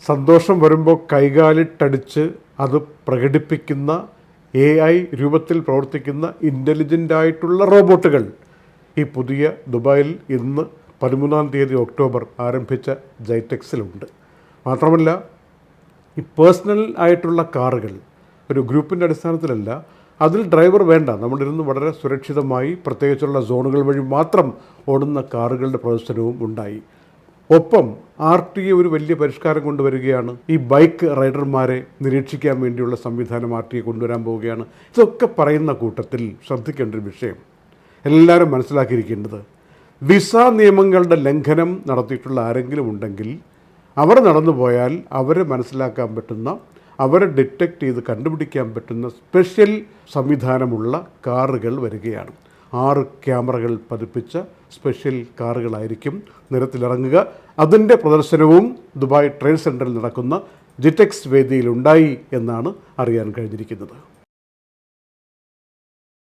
സന്തോഷം വരുമ്പോൾ കൈകാലിട്ടടിച്ച് അത് പ്രകടിപ്പിക്കുന്ന AI രൂപത്തിൽ പ്രവർത്തിക്കുന്ന ഇൻ്റലിജൻ്റായിട്ടുള്ള റോബോട്ടുകൾ ഈ പുതിയ ദുബായിൽ ഇന്ന് 13-ാം തീയതി ഒക്ടോബർ ആരംഭിച്ച ജൈറ്റെക്സിലുണ്ട്. മാത്രമല്ല ഈ പേഴ്സണൽ ആയിട്ടുള്ള കാറുകൾ ഒരു ഗ്രൂപ്പിൻ്റെ അടിസ്ഥാനത്തിലല്ല, അതിൽ ഡ്രൈവർ വേണ്ട, നമ്മളിരുന്ന് വളരെ സുരക്ഷിതമായി പ്രത്യേകിച്ചുള്ള സോണുകൾ വഴി മാത്രം ഓടുന്ന കാറുകളുടെ പ്രദർശനവും ഉണ്ടായി. ഒപ്പം RTA ഒരു വലിയ പരിഷ്കാരം കൊണ്ടുവരികയാണ്. ഈ ബൈക്ക് റൈഡർമാരെ നിരീക്ഷിക്കാൻ വേണ്ടിയുള്ള സംവിധാനം RTA കൊണ്ടുവരാൻ പോവുകയാണ്. ഇതൊക്കെ പറയുന്ന കൂട്ടത്തിൽ ശ്രദ്ധിക്കേണ്ട ഒരു വിഷയം എല്ലാവരും മനസ്സിലാക്കിയിരിക്കേണ്ടത്, വിസ നിയമങ്ങളുടെ ലംഘനം നടത്തിയിട്ടുള്ള ആരെങ്കിലും ഉണ്ടെങ്കിൽ അവർ നടന്നു പോയാൽ അവരെ മനസ്സിലാക്കാൻ പറ്റുന്ന, അവരെ ഡിറ്റക്റ്റ് ചെയ്ത് കണ്ടുപിടിക്കാൻ പറ്റുന്ന സ്പെഷ്യൽ സംവിധാനമുള്ള കാറുകൾ വരികയാണ്. 6 ക്യാമറകൾ പതിപ്പിച്ച സ്പെഷ്യൽ കാറുകളായിരിക്കും നിരത്തിലിറങ്ങുക. അതിൻ്റെ പ്രദർശനവും ദുബായ് ട്രേഡ് സെൻറ്ററിൽ നടക്കുന്ന ജിറ്റെക്സ് വേദിയിലുണ്ടായി എന്നാണ് അറിയാൻ കഴിഞ്ഞിരിക്കുന്നത്.